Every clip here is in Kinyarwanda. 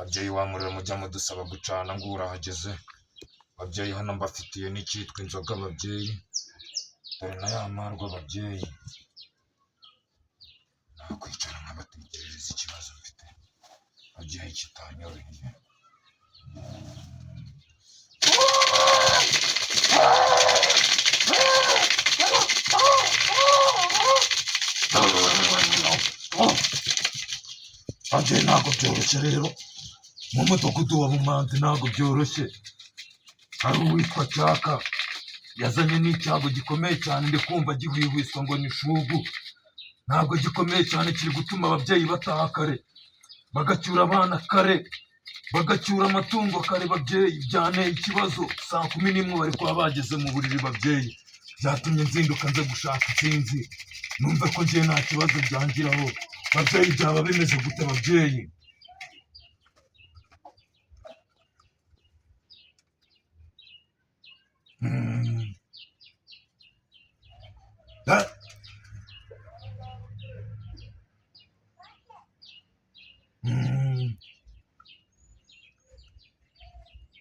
Ababyeyi wa muriro mujya mudusaba gucana ngo urahageze. Ababyeyi hano mbafitiye n'icyitwa inzoga ababyeyi. Dore na ya marwa ababyeyi. Nakwicara nkabatekerereza ikibazo mfite. Ababyeyi kitanyoroheye. Ababyeyi ntabwo byoroshye rero. Mu mudugudu wa Bumanzi ntabwo byoroshye. Hari uwitwa Cyaka yazanye n'icyago gikomeye cyane, ndi kumva gihwihwiswa ngo ni shugu. Ntabwo gikomeye cyane, kiri gutuma ababyeyi bataha kare, bagacyura abana kare, bagacyura amatungo kare. Babyeyi byanteye ikibazo, 11:00 bari kuba bageze mu buriri. Babyeyi byatumye nzinduka nze gushaka insinzi, numve ko njye nta kibazo byangiraho. Babyeyi byaba bimeze gute babyeyi?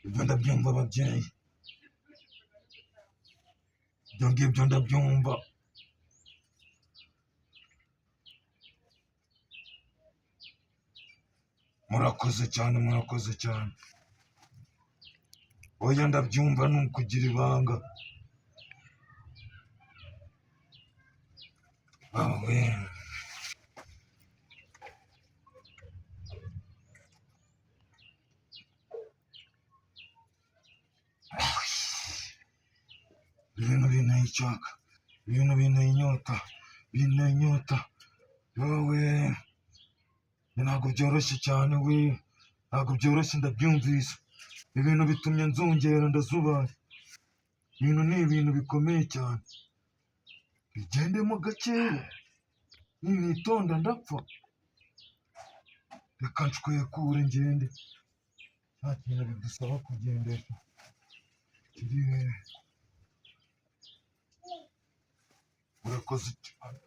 Ibyo ndabyumva babyeyi, ibyo ngibyo ndabyumva. Murakoze cyane, murakoze cyane. Oya ndabyumva, ni ukugira ibanga. Awe ibintu binteye icyaka, ibintu binteye inyota, binteye inyota. Wowe ntabwo byoroshye cyane, we ntabwo byoroshye, ndabyumvise. Ibintu bitumye nzungera, ndazubaye. Ibintu ni ibintu bikomeye cyane. Bigendemo gakeya, nitonda ndapfa. Reka nshwekure ngende, nta kintu bidusaba kugendesha. Murakoze cyane.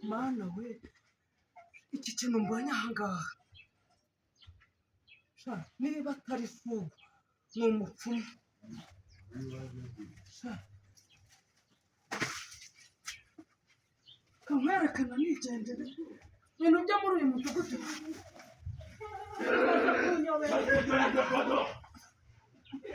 Mana we, iki kintu mbonye ahangaha, niba atari fugu ni umupfumu. Kamwerekana nigendere, ibintu byo muri uyu mudugudu.